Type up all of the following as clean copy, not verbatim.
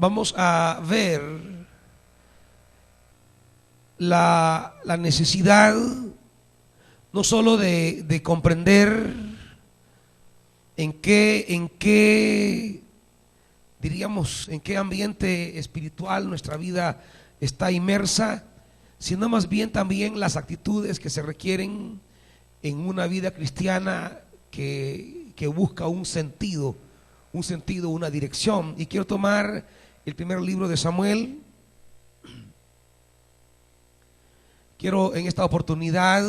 vamos a ver la necesidad no solo de comprender en qué diríamos, en qué ambiente espiritual nuestra vida está inmersa, sino más bien también las actitudes que se requieren en una vida cristiana que busca un sentido, una dirección. Y quiero tomar el primer libro de Samuel. Quiero en esta oportunidad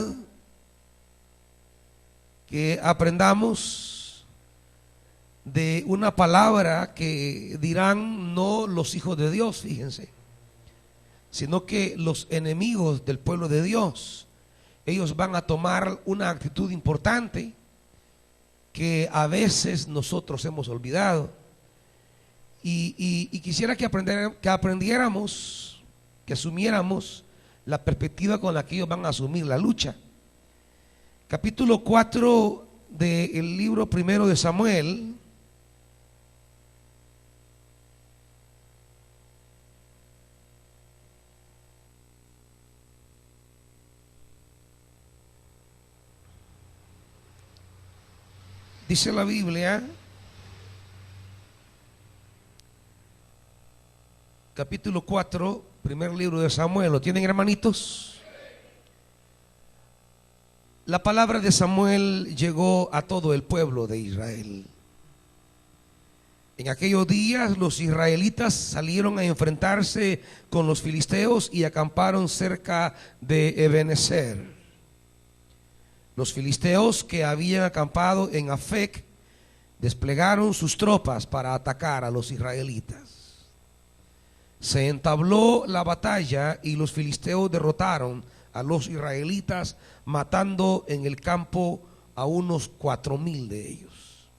que aprendamos de una palabra que dirán no los hijos de Dios, fíjense, sino que los enemigos del pueblo de Dios, ellos van a tomar una actitud importante que a veces nosotros hemos olvidado. Y quisiera que aprendiéramos, que asumiéramos la perspectiva con la que ellos van a asumir la lucha. Capítulo 4 del libro primero de Samuel. Dice la Biblia, capítulo 4, primer libro de Samuel. ¿Lo tienen, hermanitos? La palabra de Samuel llegó a todo el pueblo de Israel. En aquellos días los israelitas salieron a enfrentarse con los filisteos y acamparon cerca de Ebenezer. Los filisteos que habían acampado en Afec desplegaron sus tropas para atacar a los israelitas. Se entabló la batalla y los filisteos derrotaron a los israelitas, matando en el campo a unos 4,000 de ellos.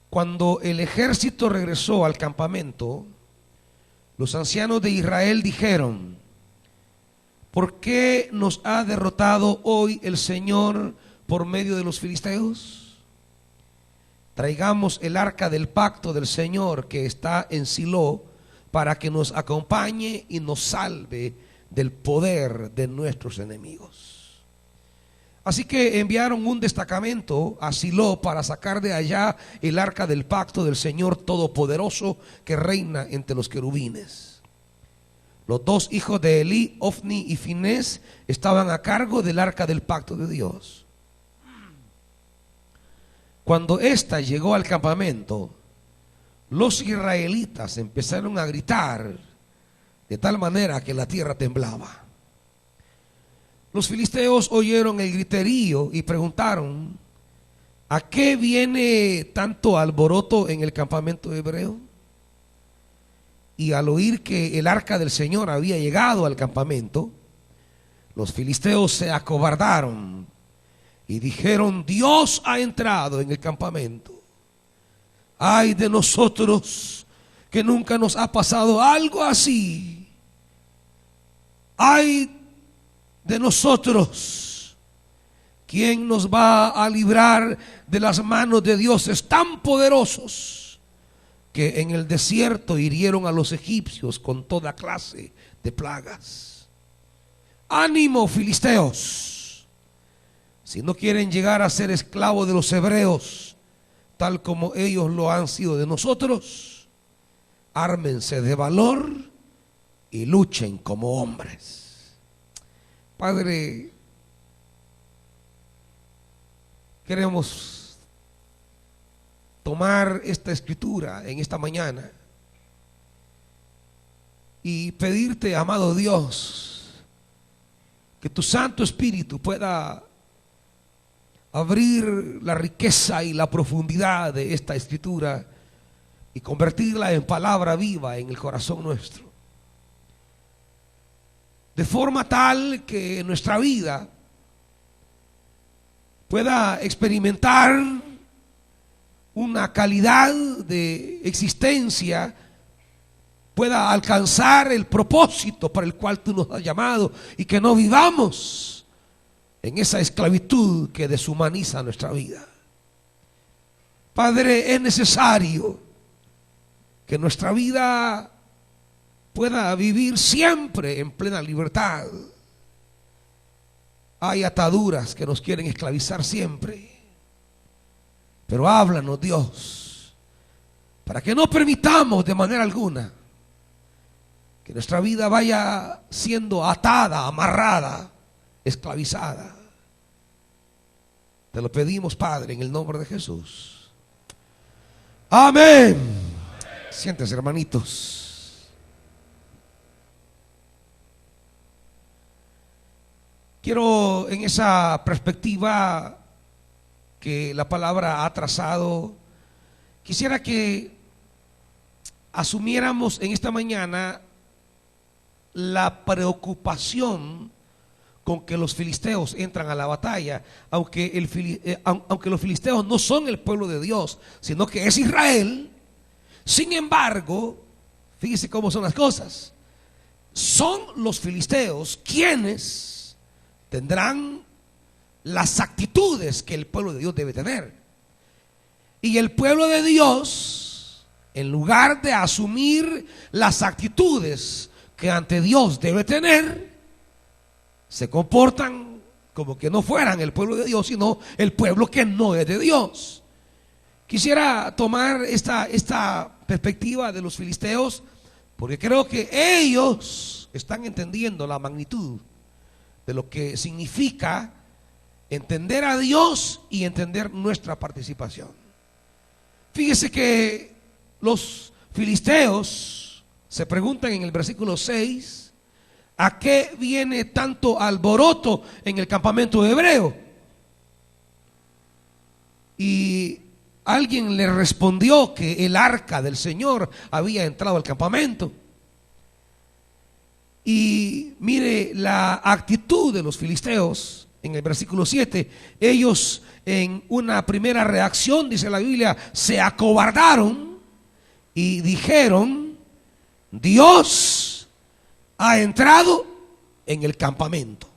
Cuando el ejército regresó al campamento, los ancianos de Israel dijeron: ¿por qué nos ha derrotado hoy el Señor por medio de los filisteos? Traigamos el arca del pacto del Señor que está en Silo, para que nos acompañe y nos salve del poder de nuestros enemigos. Así que enviaron un destacamento a Silo para sacar de allá el arca del pacto del Señor Todopoderoso que reina entre los querubines. Los dos hijos de Elí, Ofni y Finés, estaban a cargo del arca del pacto de Dios. Cuando ésta llegó al campamento, los israelitas empezaron a gritar de tal manera que la tierra temblaba. Los filisteos oyeron el griterío y preguntaron: ¿a qué viene tanto alboroto en el campamento hebreo? Y al oír que el arca del Señor había llegado al campamento, los filisteos se acobardaron y dijeron: Dios ha entrado en el campamento. Ay de nosotros, que nunca nos ha pasado algo así. Ay de nosotros, ¿quién nos va a librar de las manos de dioses tan poderosos que en el desierto hirieron a los egipcios con toda clase de plagas? Ánimo, filisteos, si no quieren llegar a ser esclavos de los hebreos, tal como ellos lo han sido de nosotros, ármense de valor y luchen como hombres. Padre, queremos tomar esta escritura en esta mañana y pedirte, amado Dios, que tu Santo Espíritu pueda abrir la riqueza y la profundidad de esta escritura y convertirla en palabra viva en el corazón nuestro, de forma tal que nuestra vida pueda experimentar una calidad de existencia, pueda alcanzar el propósito para el cual tú nos has llamado, y que no vivamos en esa esclavitud que deshumaniza nuestra vida. Padre, es necesario que nuestra vida pueda vivir siempre en plena libertad. Hay ataduras que nos quieren esclavizar siempre, pero háblanos, Dios, para que no permitamos de manera alguna que nuestra vida vaya siendo atada, amarrada, esclavizada. Te lo pedimos, Padre, en el nombre de Jesús. Amén. Siéntese, hermanitos. Quiero, en esa perspectiva que la palabra ha trazado, quisiera que asumiéramos en esta mañana la preocupación con que los filisteos entran a la batalla, aunque los filisteos no son el pueblo de Dios, sino que es Israel. Sin embargo, fíjese cómo son las cosas. Son los filisteos quienes tendrán las actitudes que el pueblo de Dios debe tener. Y el pueblo de Dios, en lugar de asumir las actitudes que ante Dios debe tener, se comportan como que no fueran el pueblo de Dios, sino el pueblo que no es de Dios. Quisiera tomar esta perspectiva de los filisteos, porque creo que ellos están entendiendo la magnitud de lo que significa entender a Dios y entender nuestra participación. Fíjese que los filisteos se preguntan en el versículo 6, ¿a qué viene tanto alboroto en el campamento hebreo? Y alguien le respondió que el arca del Señor había entrado al campamento. Y mire la actitud de los filisteos en el versículo 7. Ellos, en una primera reacción, dice la Biblia, se acobardaron y dijeron: Dios ha entrado en el campamento.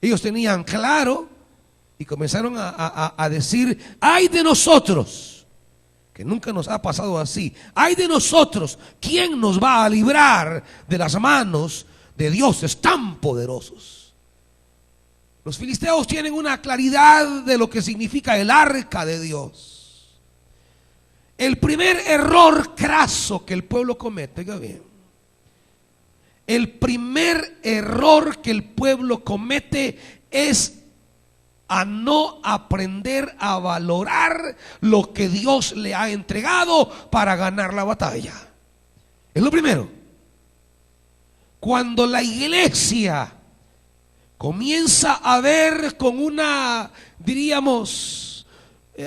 Ellos tenían claro y comenzaron a decir: ay de nosotros, que nunca nos ha pasado así, ay de nosotros, ¿quién nos va a librar de las manos de dioses tan poderosos? Los filisteos tienen una claridad de lo que significa el arca de Dios. El primer error craso que el pueblo comete, oiga bien, el primer error que el pueblo comete es a no aprender a valorar lo que Dios le ha entregado para ganar la batalla. Es lo primero. Cuando la iglesia comienza a ver con una, diríamos,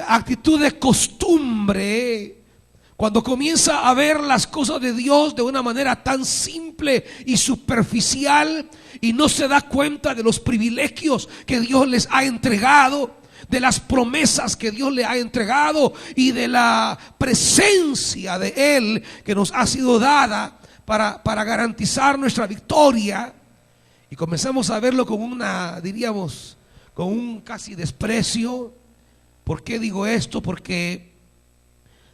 actitud de costumbre, cuando comienza a ver las cosas de Dios de una manera tan simple y superficial y no se da cuenta de los privilegios que Dios les ha entregado, de las promesas que Dios le ha entregado y de la presencia de Él que nos ha sido dada para garantizar nuestra victoria, y comenzamos a verlo con una, diríamos, con un casi desprecio. ¿Por qué digo esto? Porque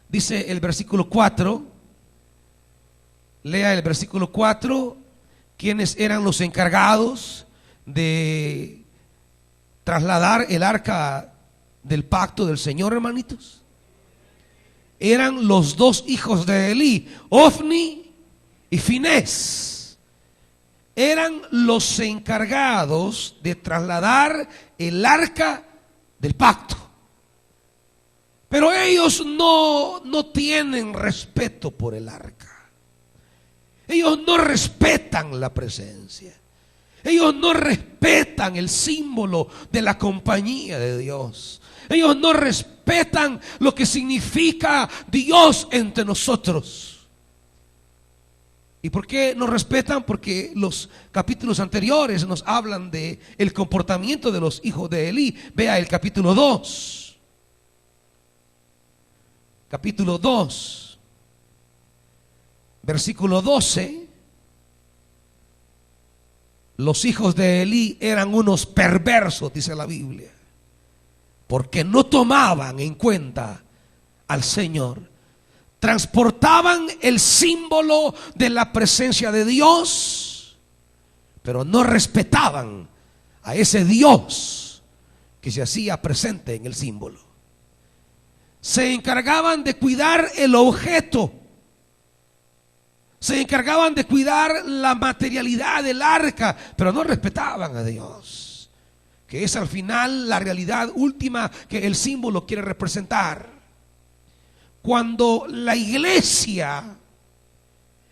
dice el versículo 4, lea el versículo 4, ¿quiénes eran los encargados de trasladar el arca del pacto del Señor, hermanitos? Eran los dos hijos de Elí, Ofni y Finés. Eran los encargados de trasladar el arca del pacto. Pero ellos no tienen respeto por el arca. Ellos no respetan la presencia. Ellos no respetan el símbolo de la compañía de Dios. Ellos no respetan lo que significa Dios entre nosotros. ¿Y por qué no respetan? Porque los capítulos anteriores nos hablan de el comportamiento de los hijos de Elí. Vea el capítulo 2. Capítulo 2, versículo 12. Los hijos de Elí eran unos perversos, dice la Biblia, porque no tomaban en cuenta al Señor. transportaban el símbolo de la presencia de Dios, pero no respetaban a ese Dios que se hacía presente en el símbolo. Se encargaban de cuidar el objeto, se encargaban de cuidar la materialidad del arca, pero no respetaban a Dios, que es al final la realidad última que el símbolo quiere representar. Cuando la iglesia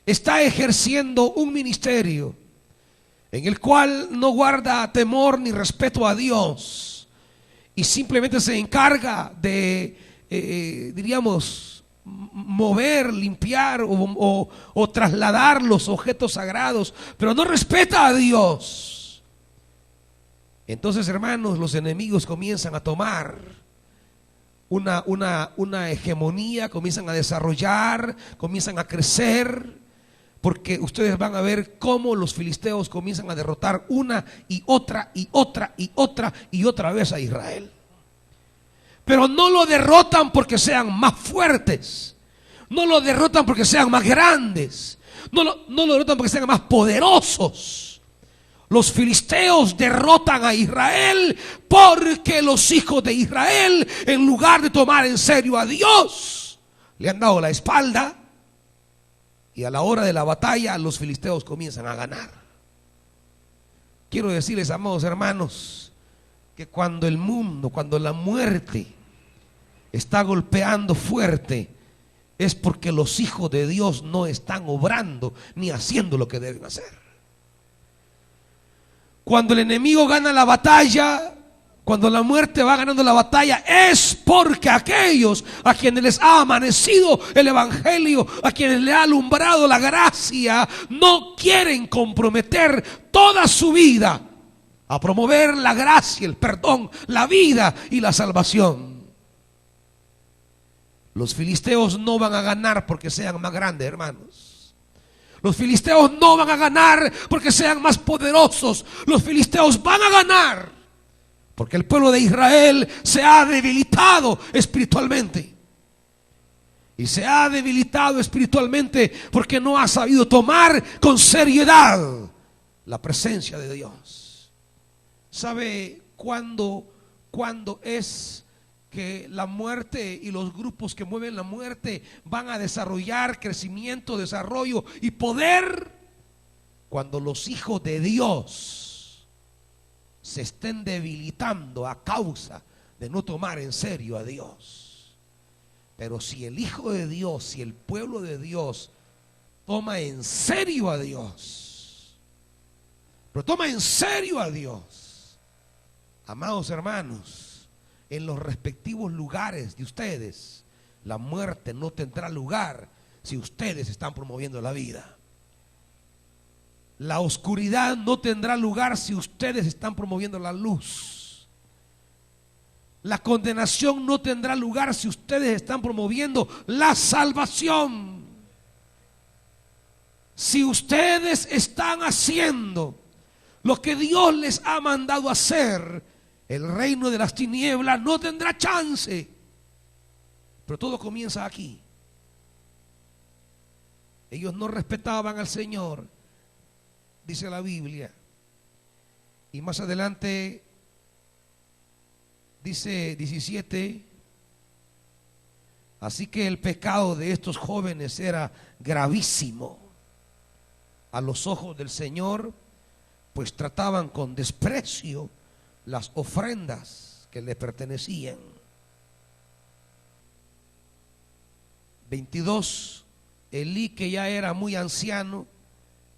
está ejerciendo un ministerio en el cual no guarda temor ni respeto a Dios y simplemente se encarga de, diríamos, mover, limpiar o trasladar los objetos sagrados, pero no respeta a Dios, entonces, hermanos, los enemigos comienzan a tomar una hegemonía, comienzan a desarrollar, comienzan a crecer, porque ustedes van a ver cómo los filisteos comienzan a derrotar una y otra y otra y otra y otra vez a Israel. Pero no lo derrotan porque sean más fuertes, no lo derrotan porque sean más grandes, no lo derrotan porque sean más poderosos. Los filisteos derrotan a Israel porque los hijos de Israel, en lugar de tomar en serio a Dios, le han dado la espalda, y a la hora de la batalla los filisteos comienzan a ganar. Quiero decirles, amados hermanos, que cuando el mundo, cuando la muerte está golpeando fuerte, es porque los hijos de Dios no están obrando ni haciendo lo que deben hacer. Cuando el enemigo gana la batalla, cuando la muerte va ganando la batalla, es porque aquellos a quienes les ha amanecido el evangelio, a quienes le ha alumbrado la gracia, no quieren comprometer toda su vida a promover la gracia, el perdón, la vida y la salvación. Los filisteos no van a ganar porque sean más grandes, hermanos. Los filisteos no van a ganar porque sean más poderosos. Los filisteos van a ganar porque el pueblo de Israel se ha debilitado espiritualmente. Y se ha debilitado espiritualmente porque no ha sabido tomar con seriedad la presencia de Dios. ¿Sabe cuándo es que la muerte y los grupos que mueven la muerte van a desarrollar crecimiento, desarrollo y poder? Cuando los hijos de Dios se estén debilitando a causa de no tomar en serio a Dios. Pero si el Hijo de Dios, si el pueblo de Dios toma en serio a Dios, pero toma en serio a Dios, amados hermanos, en los respectivos lugares de ustedes, la muerte no tendrá lugar si ustedes están promoviendo la vida. La oscuridad no tendrá lugar si ustedes están promoviendo la luz. La condenación no tendrá lugar si ustedes están promoviendo la salvación. Si ustedes están haciendo lo que Dios les ha mandado hacer, el reino de las tinieblas no tendrá chance. Pero todo comienza aquí. Ellos no respetaban al Señor, dice la Biblia. Y más adelante dice 17: así que el pecado de estos jóvenes era gravísimo a los ojos del Señor, pues trataban con desprecio las ofrendas que le pertenecían. 22. Elí, que ya era muy anciano,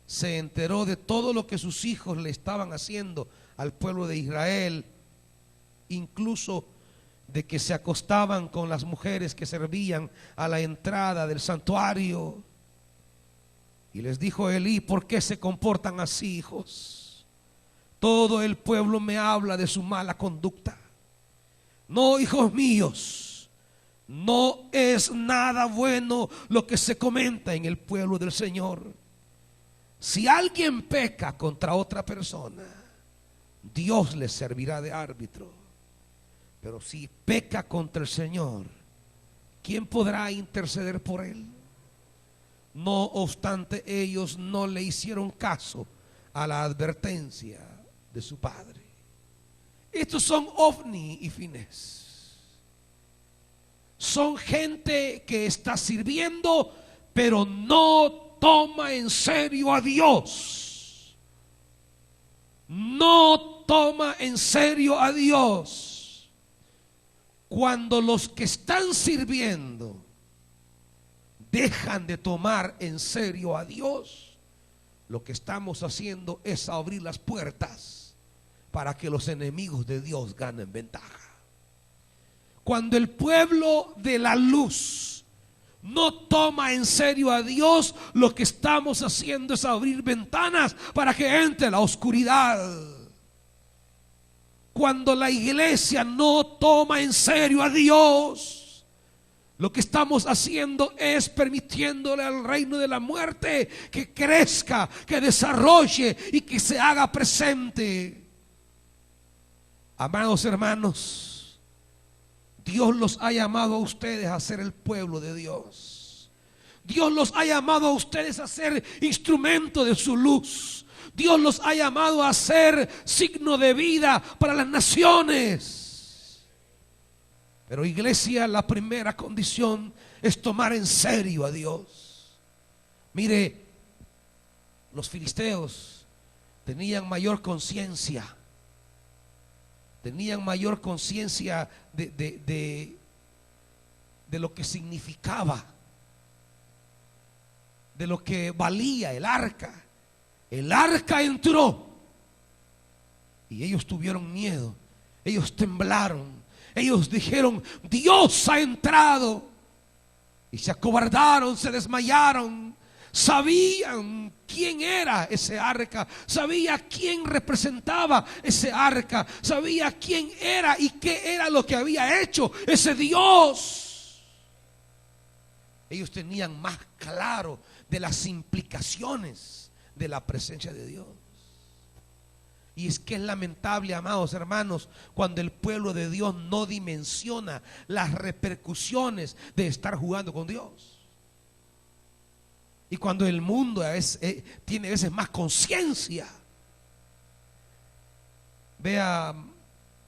se enteró de todo lo que sus hijos le estaban haciendo al pueblo de Israel, incluso de que se acostaban con las mujeres que servían a la entrada del santuario. Y les dijo Elí: ¿por qué se comportan así, hijos? Todo el pueblo me habla de su mala conducta. No, hijos míos, no es nada bueno lo que se comenta en el pueblo del Señor. Si alguien peca contra otra persona, Dios le servirá de árbitro. Pero si peca contra el Señor, ¿quién podrá interceder por él? No obstante, ellos no le hicieron caso a la advertencia de su padre. Estos son Ofni y Finés. Son gente que está sirviendo, pero no toma en serio a Dios. No toma en serio a Dios. Cuando los que están sirviendo dejan de tomar en serio a Dios, lo que estamos haciendo es abrir las puertas para que los enemigos de Dios ganen ventaja. Cuando el pueblo de la luz no toma en serio a Dios, lo que estamos haciendo es abrir ventanas para que entre la oscuridad. Cuando la iglesia no toma en serio a Dios, lo que estamos haciendo es permitiéndole al reino de la muerte que crezca, que desarrolle y que se haga presente. Amados hermanos, Dios los ha llamado a ustedes a ser el pueblo de Dios. Dios los ha llamado a ustedes a ser instrumento de su luz. Dios los ha llamado a ser signo de vida para las naciones. Pero iglesia, la primera condición es tomar en serio a Dios. Mire, los filisteos tenían mayor conciencia. Tenían mayor conciencia de lo que significaba, de lo que valía el arca. El arca entró y ellos tuvieron miedo, ellos temblaron, ellos dijeron: Dios ha entrado, y se acobardaron, se desmayaron. Sabían quién era ese arca, sabía quién representaba ese arca, sabía quién era y qué era lo que había hecho ese Dios. Ellos tenían más claro de las implicaciones de la presencia de Dios. Y es que es lamentable, amados hermanos, cuando el pueblo de Dios no dimensiona las repercusiones de estar jugando con Dios. Y cuando el mundo tiene a veces más conciencia. Vea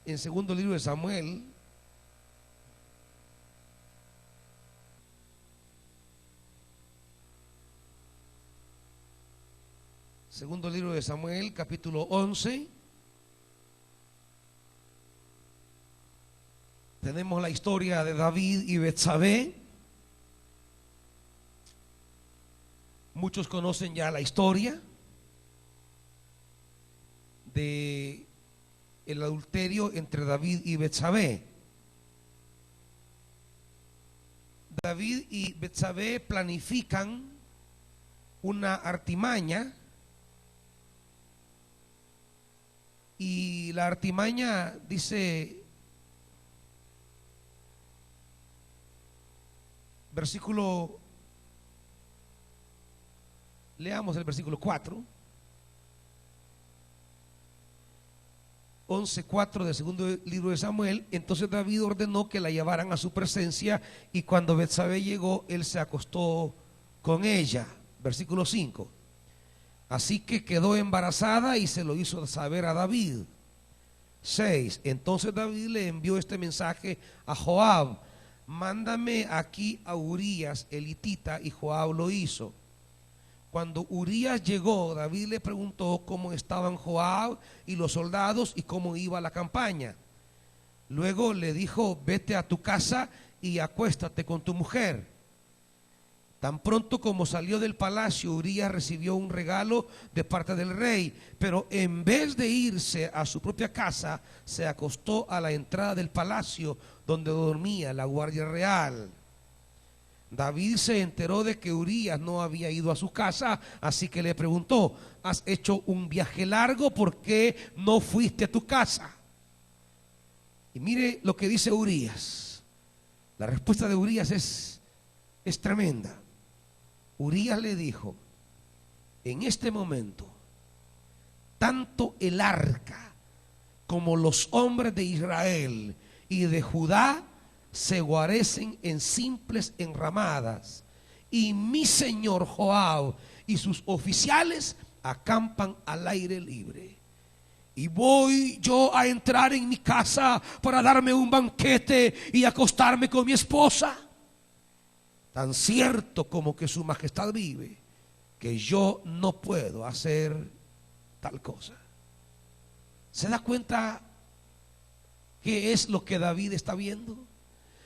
en segundo libro de Samuel, segundo libro de Samuel, capítulo 11. Tenemos la historia de David y Betsabé. Muchos conocen ya la historia de el adulterio entre David y Betsabé. David y Betsabé planifican una artimaña, y la artimaña dice, leamos el versículo 4, 11:4 del segundo libro de Samuel. Entonces David ordenó que la llevaran a su presencia, y cuando Betsabé llegó, él se acostó con ella. Versículo 5. Así que quedó embarazada y se lo hizo saber a David. 6. Entonces David le envió este mensaje a Joab: mándame aquí a Urías el hitita, y Joab lo hizo. Cuando Urías llegó, David le preguntó cómo estaban Joab y los soldados y cómo iba la campaña. Luego le dijo: vete a tu casa y acuéstate con tu mujer. Tan pronto como salió del palacio, Urías recibió un regalo de parte del rey, pero en vez de irse a su propia casa, se acostó a la entrada del palacio donde dormía la guardia real. David se enteró de que Urías no había ido a su casa, así que le preguntó: ¿has hecho un viaje largo? ¿Por qué no fuiste a tu casa? Y mire lo que dice Urías. La respuesta de Urías es tremenda. Urías le dijo: en este momento, tanto el arca como los hombres de Israel y de Judá se guarecen en simples enramadas, y mi señor Joab y sus oficiales acampan al aire libre. Y voy yo a entrar en mi casa para darme un banquete y acostarme con mi esposa. Tan cierto como que su majestad vive, que yo no puedo hacer tal cosa. ¿Se da cuenta qué es lo que David está viendo?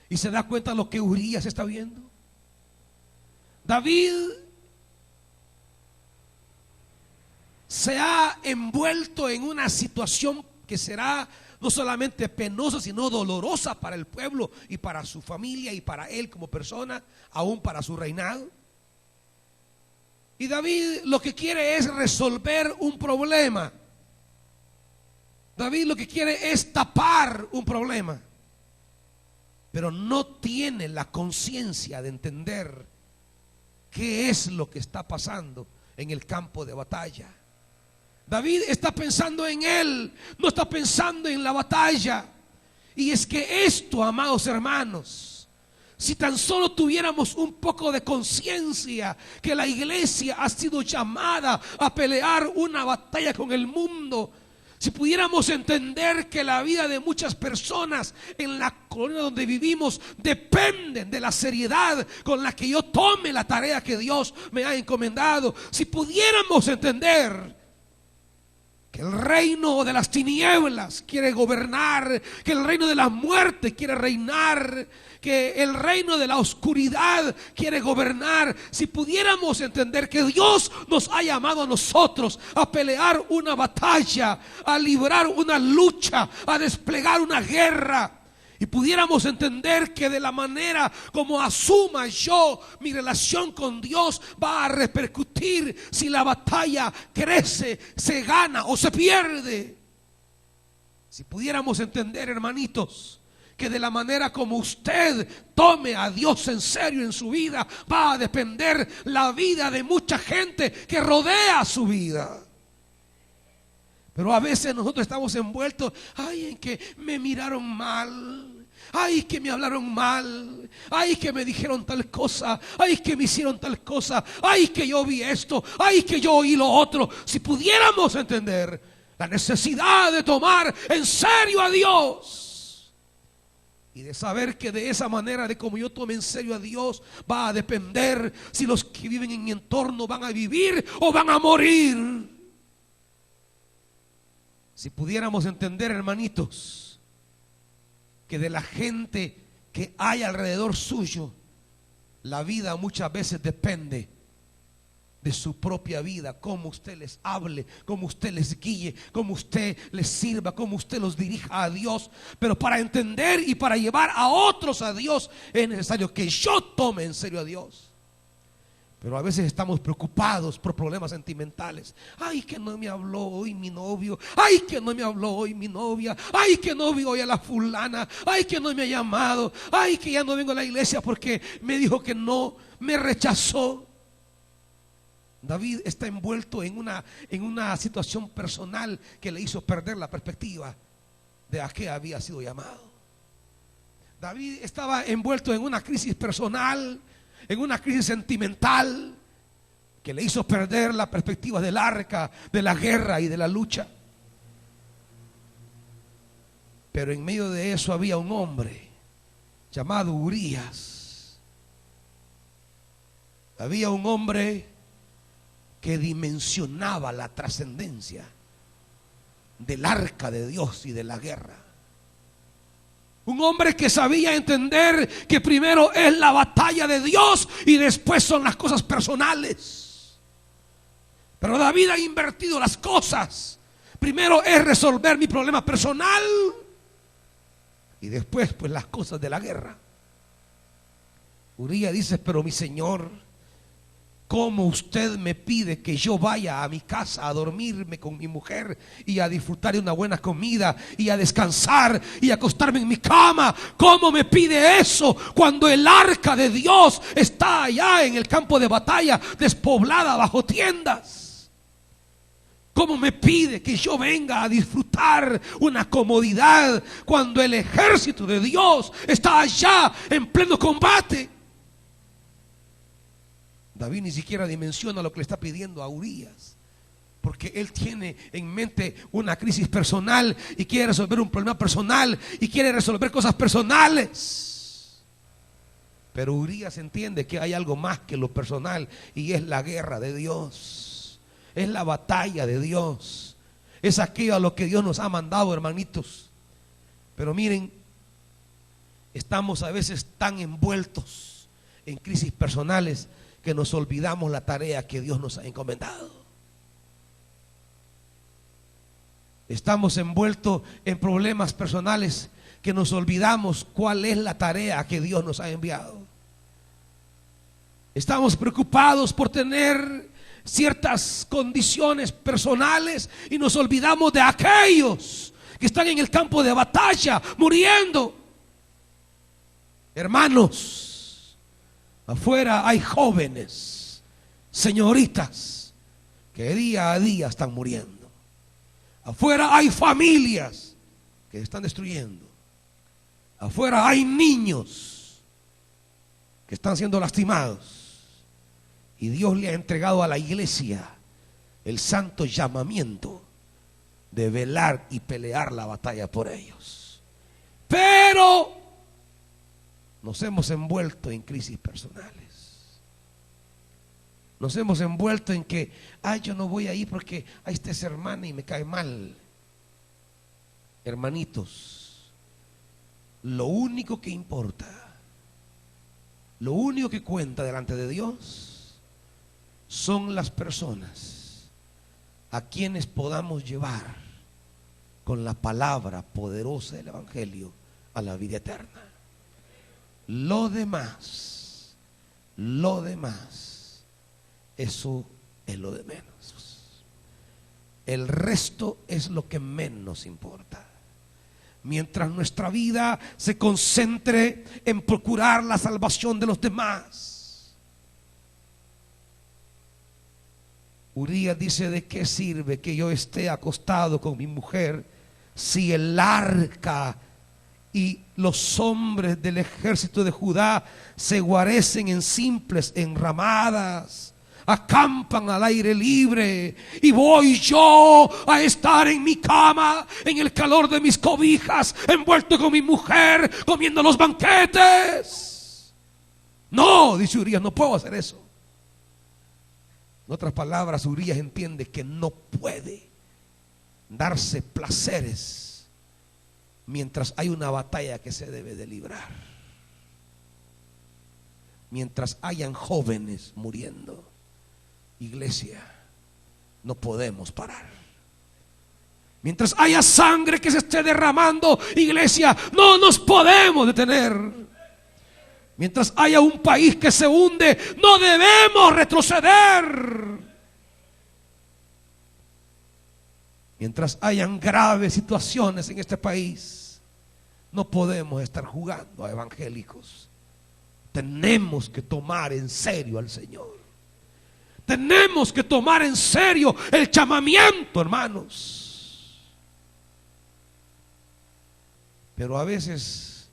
¿Y se da cuenta lo que Urías está viendo? David se ha envuelto en una situación que será no solamente penosa, sino dolorosa para el pueblo y para su familia y para él como persona, aún para su reinado. Y David lo que quiere es resolver un problema. David lo que quiere es tapar un problema, pero no tiene la conciencia de entender qué es lo que está pasando en el campo de batalla. David está pensando en él, no está pensando en la batalla. Y es que esto, amados hermanos, si tan solo tuviéramos un poco de conciencia que la iglesia ha sido llamada a pelear una batalla con el mundo, si pudiéramos entender que la vida de muchas personas en la colonia donde vivimos dependen de la seriedad con la que yo tome la tarea que Dios me ha encomendado, si pudiéramos entender que el reino de las tinieblas quiere gobernar, que el reino de la muerte quiere reinar, que el reino de la oscuridad quiere gobernar, si pudiéramos entender que Dios nos ha llamado a nosotros a pelear una batalla, a librar una lucha, a desplegar una guerra, y pudiéramos entender que de la manera como asuma yo mi relación con Dios va a repercutir si la batalla crece, se gana o se pierde. Si pudiéramos entender, hermanitos, que de la manera como usted tome a Dios en serio en su vida, va a depender la vida de mucha gente que rodea su vida. Pero a veces nosotros estamos envueltos, ay, en que me miraron mal, ay, que me hablaron mal, ay, que me dijeron tal cosa, ay, que me hicieron tal cosa, ay, que yo vi esto, ay, que yo oí lo otro. Si pudiéramos entender la necesidad de tomar en serio a Dios y de saber que de esa manera, de como yo tome en serio a Dios, va a depender si los que viven en mi entorno van a vivir o van a morir. Si pudiéramos entender, hermanitos, que de la gente que hay alrededor suyo, la vida muchas veces depende de su propia vida, cómo usted les hable, cómo usted les guíe, cómo usted les sirva, cómo usted los dirija a Dios. Pero para entender y para llevar a otros a Dios es necesario que yo tome en serio a Dios. Pero a veces estamos preocupados por problemas sentimentales. Ay, que no me habló hoy mi novio. Ay, que no me habló hoy mi novia. Ay, que no vi hoy a la fulana. Ay, que no me ha llamado. Ay, que ya no vengo a la iglesia porque me dijo que no, me rechazó. David está envuelto en una situación personal que le hizo perder la perspectiva de a qué había sido llamado. David estaba envuelto en una crisis personal, en una crisis sentimental que le hizo perder la perspectiva del arca, de la guerra y de la lucha. Pero en medio de eso había un hombre llamado Urías. Había un hombre que dimensionaba la trascendencia del arca de Dios y de la guerra. Un hombre que sabía entender que primero es la batalla de Dios y después son las cosas personales. Pero David ha invertido las cosas. Primero es resolver mi problema personal y después pues las cosas de la guerra. Urías dice: pero mi señor, ¿cómo usted me pide que yo vaya a mi casa a dormirme con mi mujer y a disfrutar de una buena comida y a descansar y a acostarme en mi cama? ¿Cómo me pide eso cuando el arca de Dios está allá en el campo de batalla, despoblada bajo tiendas? ¿Cómo me pide que yo venga a disfrutar una comodidad cuando el ejército de Dios está allá en pleno combate? David ni siquiera dimensiona lo que le está pidiendo a Urías, porque él tiene en mente una crisis personal y quiere resolver un problema personal y quiere resolver cosas personales. Pero Urías entiende que hay algo más que lo personal, y es la guerra de Dios. Es la batalla de Dios. Es aquello a lo que Dios nos ha mandado, hermanitos. Pero miren, estamos a veces tan envueltos en crisis personales que nos olvidamos la tarea que Dios nos ha encomendado. Estamos envueltos en problemas personales que nos olvidamos cuál es la tarea que Dios nos ha enviado. Estamos preocupados por tener ciertas condiciones personales y nos olvidamos de aquellos que están en el campo de batalla muriendo. Hermanos, afuera hay jóvenes, señoritas, que día a día están muriendo. Afuera hay familias que se están destruyendo. Afuera hay niños que están siendo lastimados. Y Dios le ha entregado a la iglesia el santo llamamiento de velar y pelear la batalla por ellos. Pero nos hemos envuelto en crisis personales. Nos hemos envuelto en que, yo no voy a ir porque ahí está esa hermana y me cae mal. Hermanitos, lo único que importa, lo único que cuenta delante de Dios son las personas a quienes podamos llevar con la palabra poderosa del Evangelio a la vida eterna. Lo demás, eso es lo de menos. El resto es lo que menos importa. Mientras nuestra vida se concentre en procurar la salvación de los demás. Urías dice: ¿de qué sirve que yo esté acostado con mi mujer si el arca y los hombres del ejército de Judá se guarecen en simples enramadas, acampan al aire libre, y voy yo a estar en mi cama, en el calor de mis cobijas, envuelto con mi mujer, comiendo los banquetes? No, dice Urías, no puedo hacer eso. En otras palabras, Urías entiende que no puede darse placeres mientras hay una batalla que se debe de librar, mientras hayan jóvenes muriendo. Iglesia, no podemos parar. Mientras haya sangre que se esté derramando, iglesia, no nos podemos detener. Mientras haya un país que se hunde, no debemos retroceder. Mientras hayan graves situaciones en este país, no podemos estar jugando a evangélicos. Tenemos que tomar en serio al Señor. Tenemos que tomar en serio el llamamiento, hermanos. Pero a veces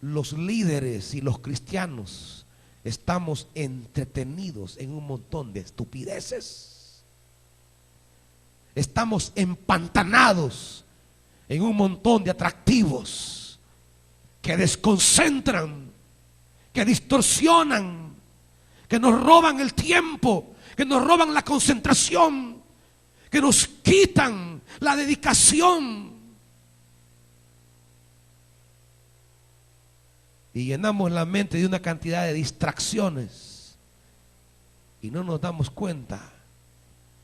los líderes y los cristianos estamos entretenidos en un montón de estupideces. Estamos empantanados en un montón de atractivos que desconcentran, que distorsionan, que nos roban el tiempo, que nos roban la concentración, que nos quitan la dedicación. Y llenamos la mente de una cantidad de distracciones y no nos damos cuenta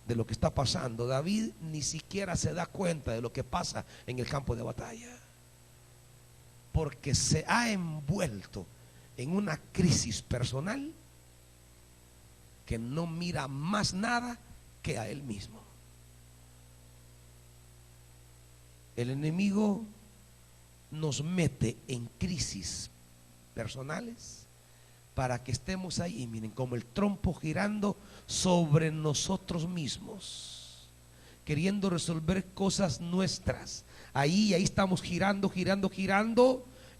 de lo que está pasando. David ni siquiera se da cuenta de lo que pasa en el campo de batalla, porque se ha envuelto en una crisis personal que no mira más nada que a él mismo. El enemigo nos mete en crisis personales para que estemos ahí, miren, como el trompo girando sobre nosotros mismos. queriendo resolver cosas nuestras. Ahí estamos girando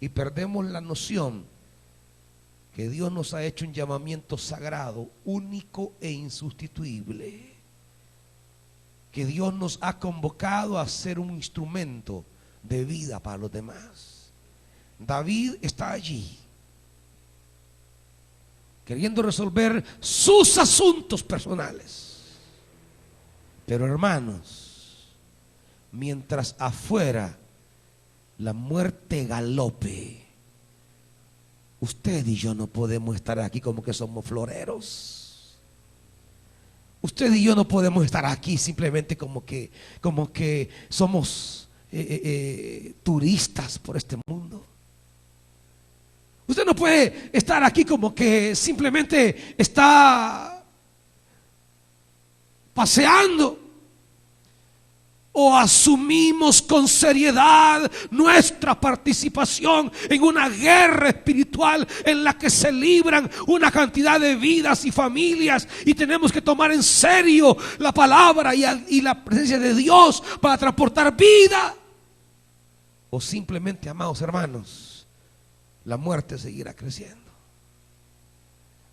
y perdemos la noción que Dios nos ha hecho un llamamiento sagrado, único e insustituible. Que Dios nos ha convocado a ser un instrumento de vida para los demás. David está allí, queriendo resolver sus asuntos personales. Pero hermanos, mientras afuera la muerte galope, usted y yo no podemos estar aquí como que somos floreros. Usted y yo no podemos estar aquí simplemente como que somos turistas por este mundo. Usted no puede estar aquí como que simplemente está paseando. O asumimos con seriedad nuestra participación en una guerra espiritual en la que se libran una cantidad de vidas y familias, y tenemos que tomar en serio la palabra y la presencia de Dios para transportar vida. O simplemente, amados hermanos, la muerte seguirá creciendo.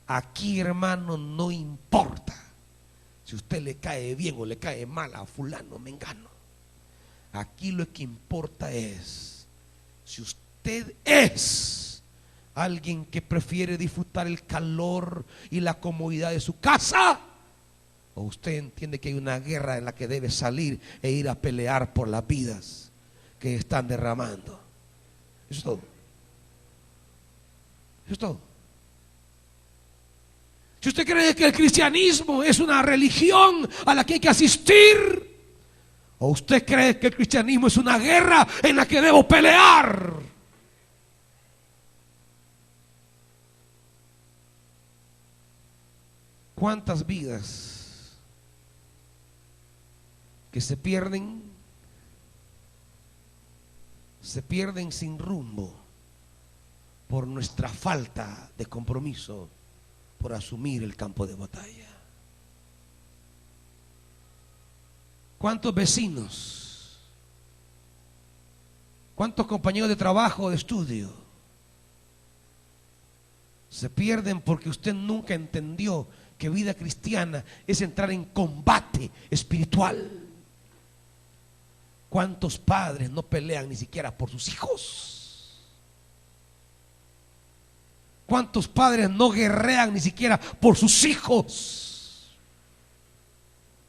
Aquí, hermano, no importa si usted le cae bien o le cae mal a fulano, mengano. Aquí lo que importa es si usted es alguien que prefiere disfrutar el calor y la comodidad de su casa, o usted entiende que hay una guerra en la que debe salir e ir a pelear por las vidas que están derramando. Eso es todo. Eso es todo. Si usted cree que el cristianismo es una religión a la que hay que asistir, o usted cree que el cristianismo es una guerra en la que debo pelear, ¿cuántas vidas que se pierden sin rumbo por nuestra falta de compromiso por asumir el campo de batalla? ¿Cuántos vecinos? ¿Cuántos compañeros de trabajo, de estudio se pierden porque usted nunca entendió que vida cristiana es entrar en combate espiritual? ¿Cuántos padres no pelean ni siquiera por sus hijos? ¿Cuántos padres no guerrean ni siquiera por sus hijos?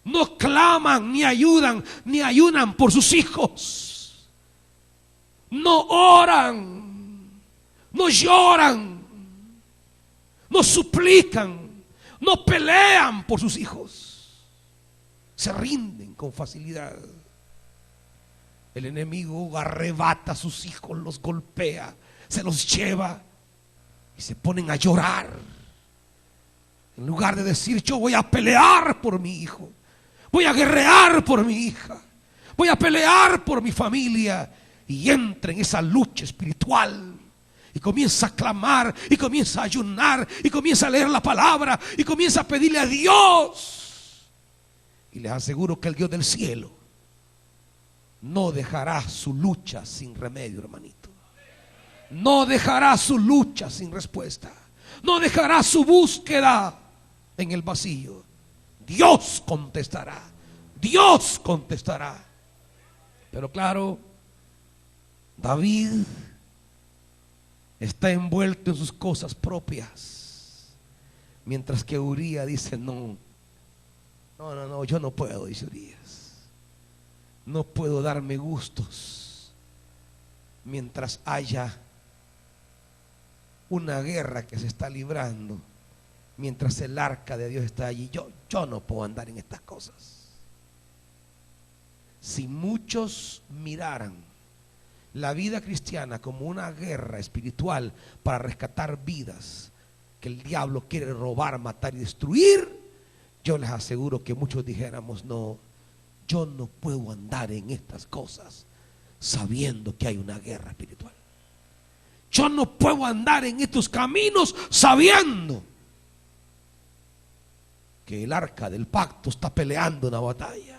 No claman, ni ayudan, ni ayunan por sus hijos. No oran, no lloran, no suplican, no pelean por sus hijos. Se rinden con facilidad. El enemigo arrebata a sus hijos, los golpea, se los lleva y se ponen a llorar. En lugar de decir: yo voy a pelear por mi hijo, voy a guerrear por mi hija, voy a pelear por mi familia. Y entra en esa lucha espiritual y comienza a clamar, y comienza a ayunar, y comienza a leer la palabra, y comienza a pedirle a Dios. Y les aseguro que el Dios del cielo no dejará su lucha sin remedio, hermanito. No dejará su lucha sin respuesta. No dejará su búsqueda en el vacío. Dios contestará. Dios contestará. Pero claro, David está envuelto en sus cosas propias, mientras que Uría dice: no, yo no puedo, dice Urías. No puedo darme gustos mientras haya una guerra que se está librando, mientras el arca de Dios está allí. Yo no puedo andar en estas cosas. Si muchos miraran la vida cristiana como una guerra espiritual para rescatar vidas que el diablo quiere robar, matar y destruir, yo les aseguro que muchos dijéramos: no, yo no puedo andar en estas cosas sabiendo que hay una guerra espiritual. Yo no puedo andar en estos caminos sabiendo que el arca del pacto está peleando una batalla.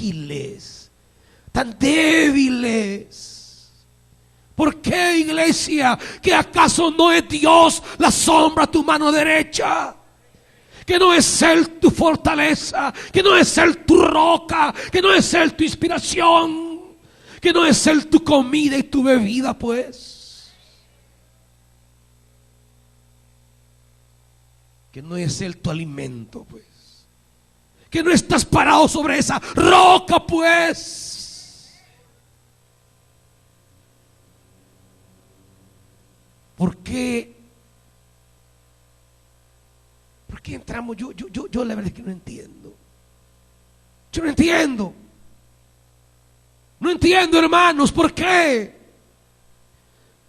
frágiles, tan débiles. ¿Por qué, iglesia? ¿Que acaso no es Dios la sombra a tu mano derecha? Que no es Él tu fortaleza, que no es Él tu roca, que no es Él tu inspiración, que no es Él tu comida y tu bebida, pues. Que no es Él tu alimento, pues. Que no estás parado sobre esa roca, pues. ¿Por qué? ¿Por qué entramos? Yo la verdad es que no entiendo. Yo no entiendo. No entiendo, hermanos, ¿por qué?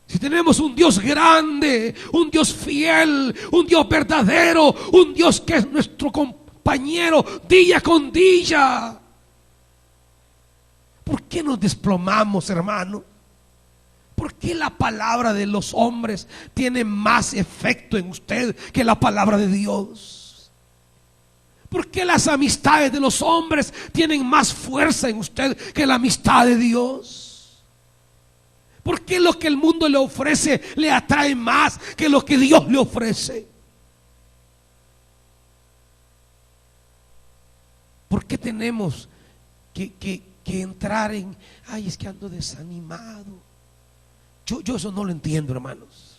Si tenemos un Dios grande, un Dios fiel, un Dios verdadero, un Dios que es nuestro compañero día con día, ¿por qué nos desplomamos, hermano? ¿Por qué la palabra de los hombres tiene más efecto en usted que la palabra de Dios? ¿Por qué las amistades de los hombres tienen más fuerza en usted que la amistad de Dios? ¿Por qué lo que el mundo le ofrece le atrae más que lo que Dios le ofrece? ¿Por qué tenemos que entrar en, ay, es que ando desanimado? Yo eso no lo entiendo, hermanos.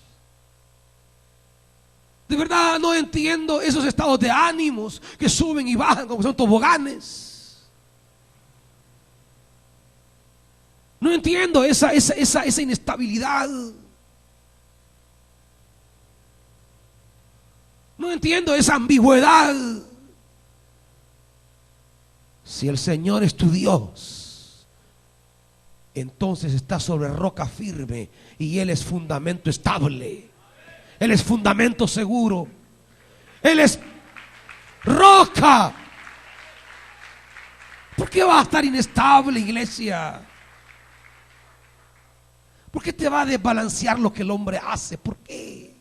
De verdad no entiendo esos estados de ánimos que suben y bajan como son toboganes. No entiendo esa inestabilidad. No entiendo esa ambigüedad. Si el Señor es tu Dios, entonces está sobre roca firme y Él es fundamento estable. Él es fundamento seguro. Él es roca. ¿Por qué va a estar inestable, iglesia? ¿Por qué te va a desbalancear lo que el hombre hace? ¿Por qué?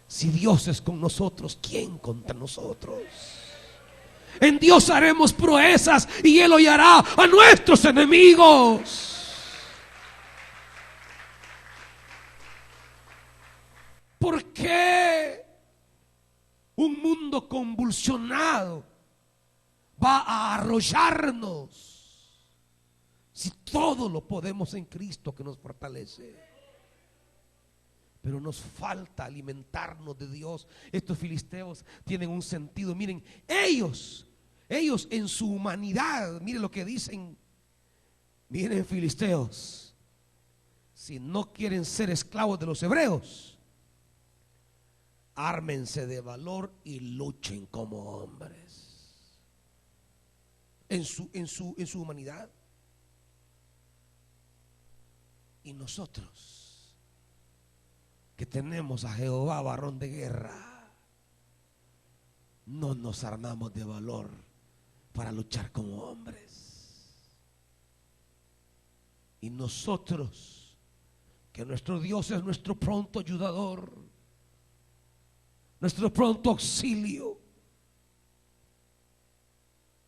Si Dios es con nosotros, ¿quién contra nosotros? En Dios haremos proezas y Él hollará a nuestros enemigos. ¿Por qué un mundo convulsionado va a arrollarnos si todo lo podemos en Cristo que nos fortalece? Pero nos falta alimentarnos de Dios. Estos filisteos tienen un sentido. Miren, ellos en su humanidad, miren lo que dicen. Miren, filisteos, si no quieren ser esclavos de los hebreos, ármense de valor y luchen como hombres. En su humanidad. Y nosotros, que tenemos a Jehová varón de guerra, no nos armamos de valor para luchar como hombres. Y nosotros, que nuestro Dios es nuestro pronto ayudador, nuestro pronto auxilio,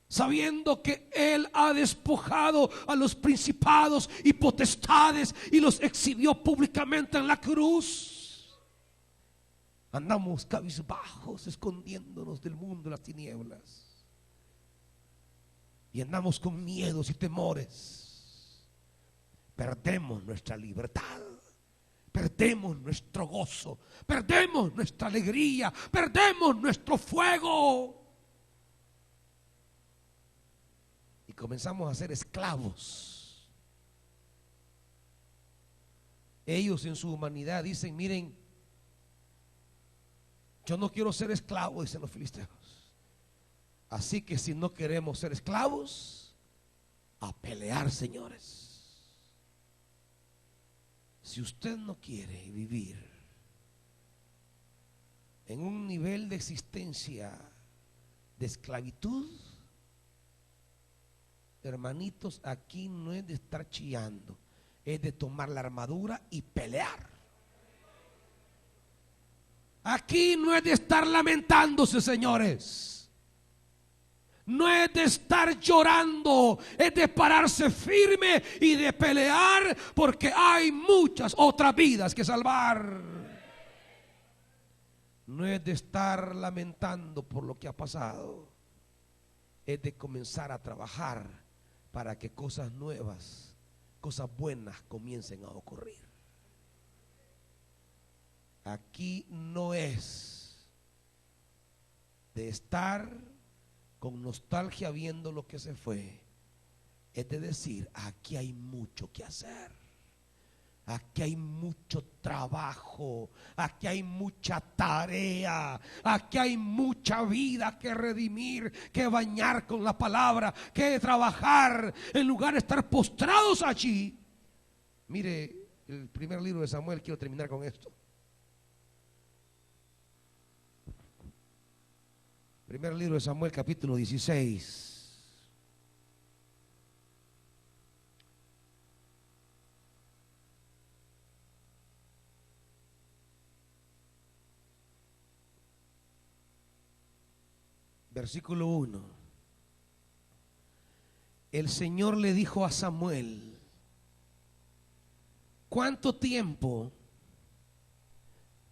sabiendo que Él ha despojado a los principados y potestades y los exhibió públicamente en la cruz, andamos cabizbajos, escondiéndonos del mundo de las tinieblas, y andamos con miedos y temores. Perdemos nuestra libertad, perdemos nuestro gozo, perdemos nuestra alegría, perdemos nuestro fuego, y comenzamos a ser esclavos. Ellos en su humanidad dicen, miren, yo no quiero ser esclavo, dicen los filisteos. Así que si no queremos ser esclavos, a pelear, señores. Si usted no quiere vivir en un nivel de existencia de esclavitud, hermanitos, aquí no es de estar chillando, es de tomar la armadura y pelear. Aquí no es de estar lamentándose, señores. No es de estar llorando, es de pararse firme y de pelear, porque hay muchas otras vidas que salvar. No es de estar lamentando por lo que ha pasado, es de comenzar a trabajar para que cosas nuevas, cosas buenas comiencen a ocurrir. Aquí no es de estar con nostalgia viendo lo que se fue, es de decir, aquí hay mucho que hacer, aquí hay mucho trabajo, aquí hay mucha tarea, aquí hay mucha vida que redimir, que bañar con la palabra, que trabajar, en lugar de estar postrados allí. Mire, el primer libro de Samuel, quiero terminar con esto. Primer libro de Samuel, capítulo 16. Versículo 1. El Señor le dijo a Samuel: ¿cuánto tiempo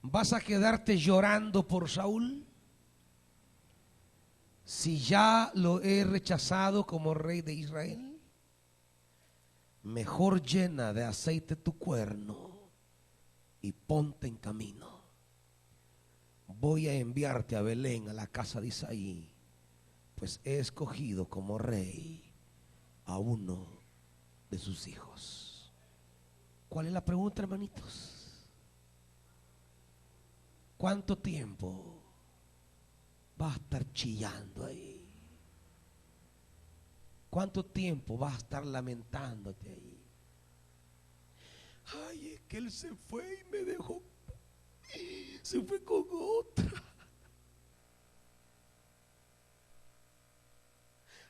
vas a quedarte llorando por Saúl? Si ya lo he rechazado como rey de Israel, mejor llena de aceite tu cuerno y ponte en camino. Voy a enviarte a Belén, a la casa de Isaí, pues he escogido como rey a uno de sus hijos. ¿Cuál es la pregunta, hermanitos? ¿Cuánto tiempo vas a estar chillando ahí? ¿Cuánto tiempo vas a estar lamentándote ahí? Ay, es que él se fue y me dejó, se fue con otra.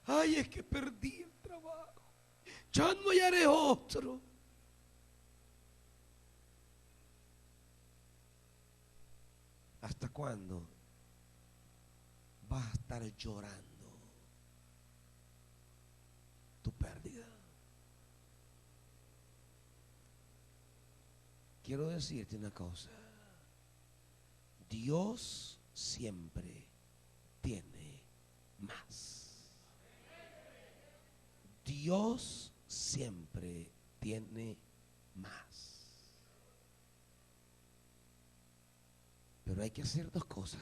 Ay, es que perdí el trabajo, ya no hallaré otro. ¿Hasta cuándo vas a estar llorando tu pérdida? Quiero decirte una cosa: Dios siempre tiene más. Dios siempre tiene más. Pero hay que hacer dos cosas.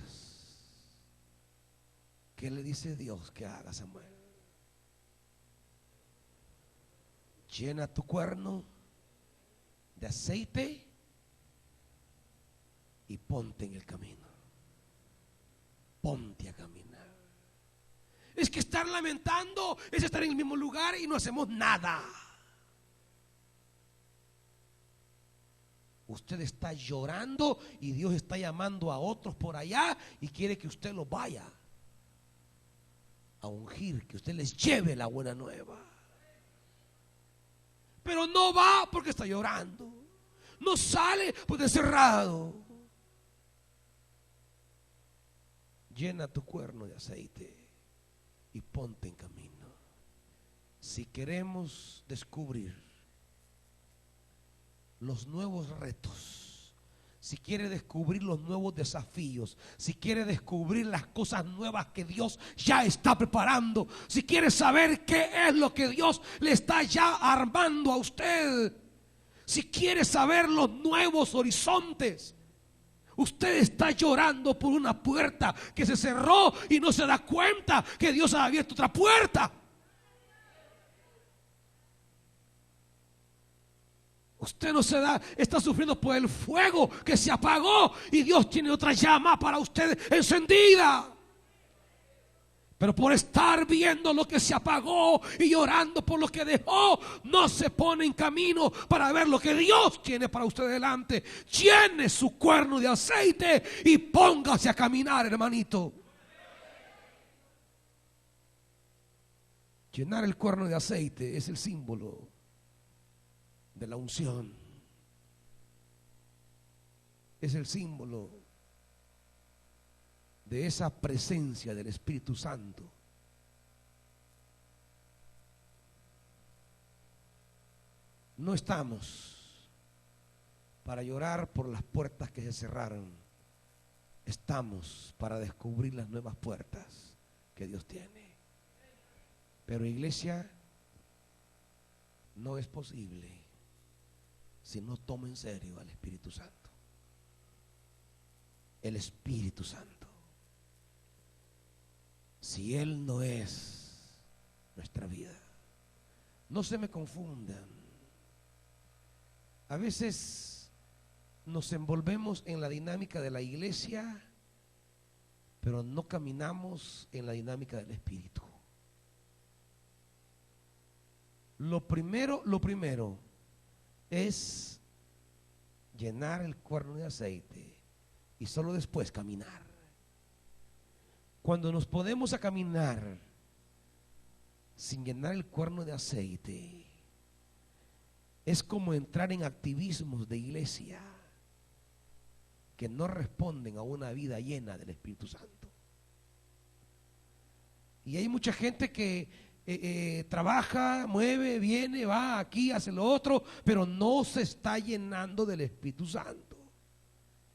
¿Qué le dice Dios que haga, Samuel? Llena tu cuerno de aceite y ponte en el camino. Ponte a caminar. Es que estar lamentando es estar en el mismo lugar y no hacemos nada. Usted está llorando y Dios está llamando a otros por allá y quiere que usted los vaya a ungir, que usted les lleve la buena nueva. Pero no va porque está llorando, no sale porque está cerrado. Llena tu cuerno de aceite y ponte en camino. Si queremos descubrir los nuevos retos, si quiere descubrir los nuevos desafíos, si quiere descubrir las cosas nuevas que Dios ya está preparando, si quiere saber qué es lo que Dios le está ya armando a usted, si quiere saber los nuevos horizontes, usted está llorando por una puerta que se cerró y no se da cuenta que Dios ha abierto otra puerta. Usted no se da, está sufriendo por el fuego que se apagó y Dios tiene otra llama para usted encendida. Pero por estar viendo lo que se apagó y llorando por lo que dejó, no se pone en camino para ver lo que Dios tiene para usted delante. Llene su cuerno de aceite y póngase a caminar, hermanito. Llenar el cuerno de aceite es el símbolo de la unción. Es el símbolo de esa presencia del Espíritu Santo No estamos para llorar por las puertas que se cerraron. Estamos para descubrir las nuevas puertas que Dios tiene. Pero iglesia, no es posible si no tomo en serio al Espíritu Santo. El Espíritu Santo. Si Él no es nuestra vida. No se me confundan. A veces nos envolvemos en la dinámica de la iglesia, pero no caminamos en la dinámica del Espíritu. Lo primero es llenar el cuerno de aceite y solo después caminar. Cuando nos ponemos a caminar sin llenar el cuerno de aceite, es como entrar en activismos de iglesia que no responden a una vida llena del Espíritu Santo. Y hay mucha gente que trabaja, mueve, viene, va aquí, hace lo otro, pero no se está llenando del Espíritu Santo.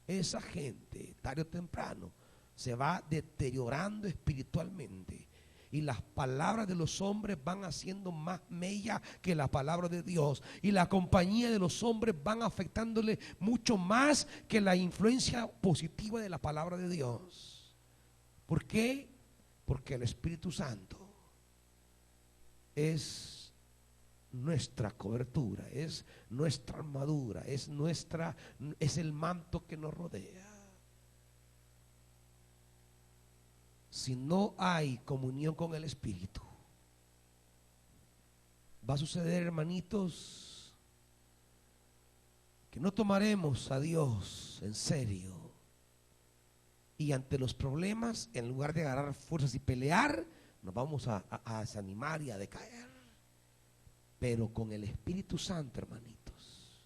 Esa gente, tarde o temprano, se va deteriorando espiritualmente. Y las palabras de los hombres van haciendo más mella que la palabra de Dios. Y la compañía de los hombres van afectándole mucho más que la influencia positiva de la palabra de Dios. ¿Por qué? Porque el Espíritu Santo es nuestra cobertura, es nuestra armadura, es el manto que nos rodea. Si no hay comunión con el Espíritu, va a suceder, hermanitos, que no tomaremos a Dios en serio. Y ante los problemas, en lugar de agarrar fuerzas y pelear, nos vamos a desanimar y a decaer. Pero con el Espíritu Santo, hermanitos,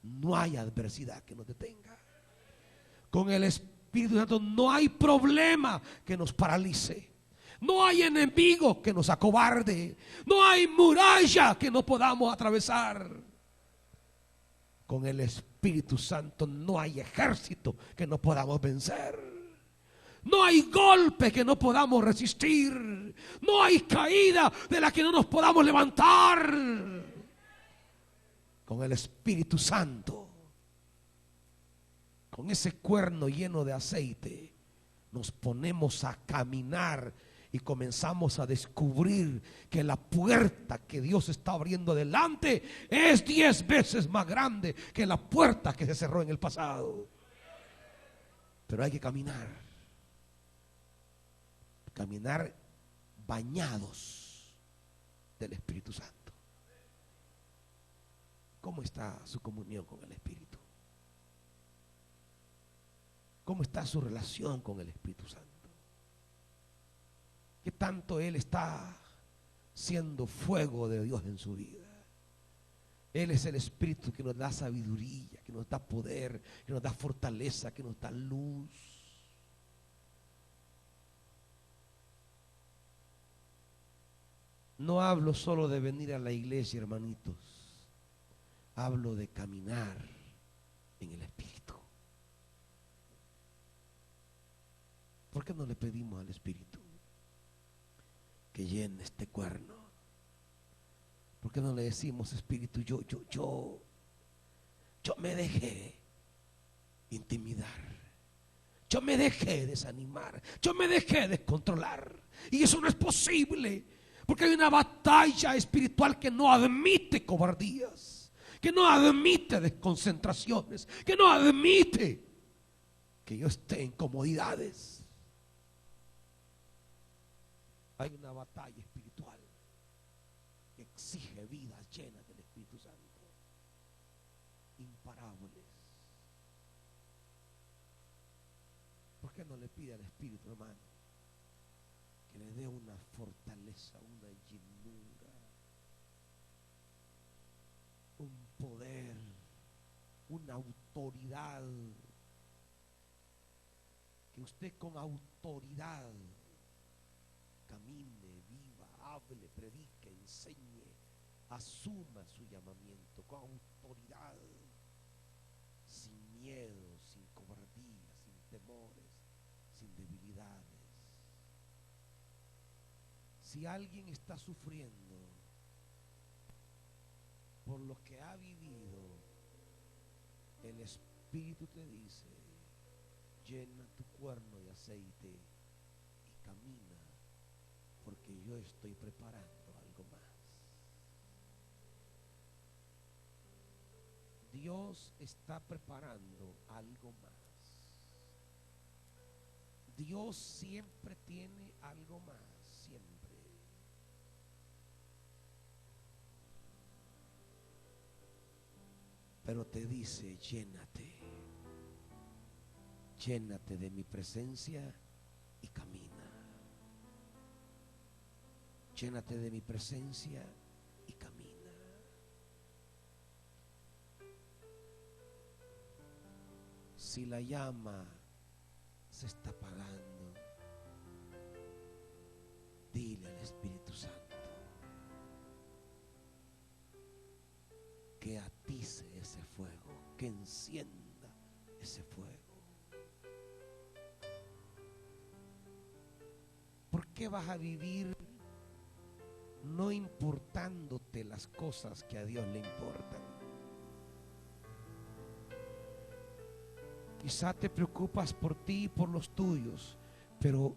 no hay adversidad que nos detenga. Con el Espíritu Santo no hay problema que nos paralice. No hay enemigo que nos acobarde. No hay muralla que no podamos atravesar. Con el Espíritu Santo no hay ejército que no podamos vencer. No hay golpe que no podamos resistir. No hay caída de la que no nos podamos levantar. Con el Espíritu Santo, con ese cuerno lleno de aceite, nos ponemos a caminar y comenzamos a descubrir que la puerta que Dios está abriendo adelante es 10 veces más grande que la puerta que se cerró en el pasado. Pero hay que caminar bañados del Espíritu Santo. ¿Cómo está su comunión con el Espíritu? ¿Cómo está su relación con el Espíritu Santo? ¿Qué tanto Él está siendo fuego de Dios en su vida? Él es el Espíritu que nos da sabiduría, que nos da poder, que nos da fortaleza, que nos da luz. No hablo solo de venir a la iglesia, hermanitos. Hablo de caminar en el Espíritu. ¿Por qué no le pedimos al Espíritu que llene este cuerno? ¿Por qué no le decimos, Espíritu, yo me dejé intimidar? Yo me dejé desanimar. Yo me dejé descontrolar. Y eso no es posible. Porque hay una batalla espiritual que no admite cobardías, que no admite desconcentraciones, que no admite que yo esté en comodidades. Hay una batalla espiritual que exige vidas llenas del Espíritu Santo, imparables. ¿Por qué no le pide al Espíritu, hermano, que le dé una fortaleza, una llenura, un poder, una autoridad? Que usted con autoridad camine, viva, hable, predique, enseñe, asuma su llamamiento con autoridad, sin miedo, sin cobardía, sin temores, sin debilidades. Si alguien está sufriendo por lo que ha vivido, el Espíritu te dice: llena tu cuerno de aceite y camina, porque yo estoy preparando algo más. Dios está preparando algo más. Dios siempre tiene algo más, siempre. Pero te dice: llénate, llénate de mi presencia y camina. Llénate de mi presencia y camina. Si la llama se está apagando, dile al Espíritu Santo que atice ese fuego, que encienda ese fuego. ¿Por qué vas a vivir no importándote las cosas que a Dios le importan? Quizá te preocupas por ti y por los tuyos, pero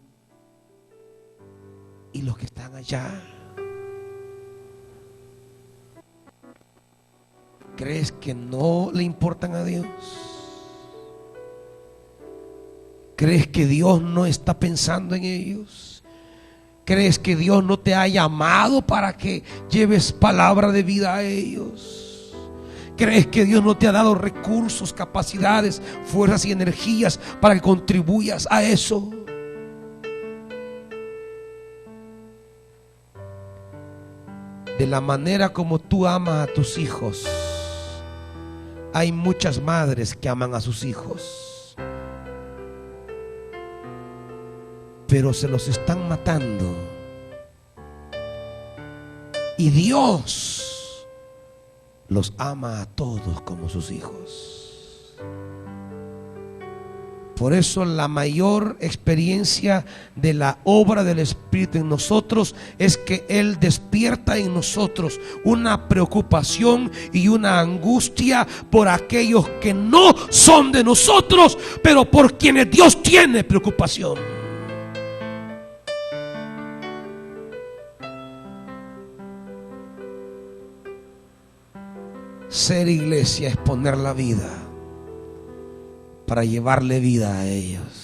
¿y los que están allá? ¿Crees que no le importan a Dios? ¿Crees que Dios no está pensando en ellos? ¿Crees que Dios no te ha llamado para que lleves palabra de vida a ellos? ¿Crees que Dios no te ha dado recursos, capacidades, fuerzas y energías para que contribuyas a eso? De la manera como tú amas a tus hijos, hay muchas madres que aman a sus hijos, pero se los están matando. Y Dios los ama a todos como sus hijos. Por eso la mayor experiencia de la obra del Espíritu en nosotros es que Él despierta en nosotros una preocupación y una angustia por aquellos que no son de nosotros, pero por quienes Dios tiene preocupación. Ser iglesia es poner la vida para llevarle vida a ellos.